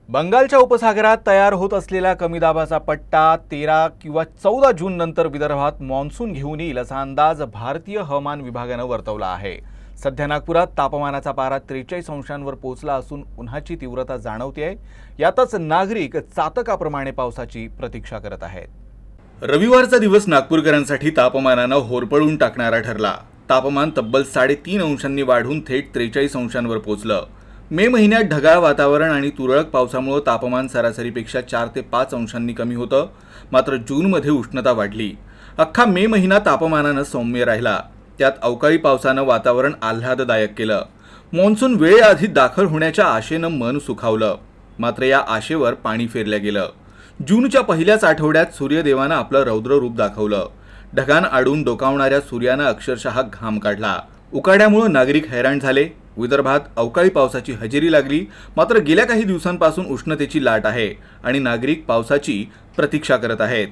बंगालच्या उपसागरात तयार होत असलेला कमी दाबाचा पट्टा 13 किंवा 14 जून नंतर विदर्भात मान्सून घेऊन येईल असा अंदाज भारतीय हवामान विभागानं वर्तवला आहे। सध्या नागपुरात तापमानाचा पारा 43 अंशांवर पोहोचला असून उन्हाची तीव्रता जाणवते आहे। यातच नागरिक चातकाप्रमाणे पावसाची प्रतीक्षा करत आहेत। रविवारचा दिवस नागपूरकरांसाठी तापमानानं होरपळून टाकणारा ठरला। तापमान तब्बल 3.5 अंशांनी वाढून थेट 43 अंशांवर पोहोचलं। मे महिन्यात ढगाळ वातावरण आणि तुरळक पावसामुळे तापमान सरासरीपेक्षा 4 ते 5 अंशांनी कमी होतं। मात्र जूनमध्ये उष्णता वाढली। अख्खा मे महिना तापमानानं सौम्य राहिला। त्यात अवकाळी पावसानं वातावरण आल्हाददायक केलं। मान्सून वेळेआधी दाखल होण्याच्या आशेनं मन सुखावलं। मात्र या आशेवर पाणी फेरलं गेलं। जूनच्या पहिल्याच आठवड्यात सूर्यदेवानं आपलं रौद्र रूप दाखवलं। ढगान आडून डोकावणाऱ्या सूर्यानं अक्षरशः घाम काढला। उकाड्यामुळे नागरिक हैराण झाले। विदर्भात अवकाळी पावसाची हजेरी लागली। मात्र गेल्या काही दिवसांपासून उष्णतेची लाट आहे आणि नागरिक पावसाची प्रतीक्षा करत आहेत।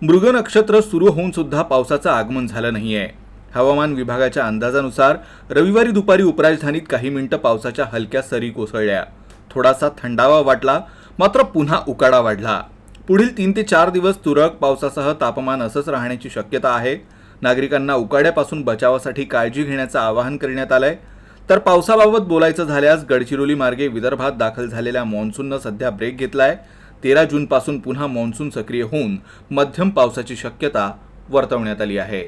मृग नक्षत्र सुरू होऊन सुद्धा पावसाचं आगमन झालं नाहीये। हवामान विभागाच्या अंदाजानुसार रविवारी दुपारी उपराजधानीत काही मिनिटं पावसाच्या हलक्या सरी कोसळल्या। थोडासा थंडावा वाटला, मात्र पुन्हा उकाडा वाढला। पुढील 3 ते 4 दिवस तुरळक पावसासह तापमान असंच राहण्याची शक्यता आहे। नागरिकांना उकाड्यापासून बचावासाठी काळजी घेण्याचं आवाहन करण्यात आलंय। तर पावसाबाबत बोलायचं झाल्यास गडचिरोली मार्गे विदर्भात दाखल झालेल्या मान्सूननं सध्या ब्रेक घेतलाय। 13 जूनपासून पुन्हा मान्सून सक्रिय होऊन मध्यम पावसाची शक्यता वर्तवण्यात आली आहे।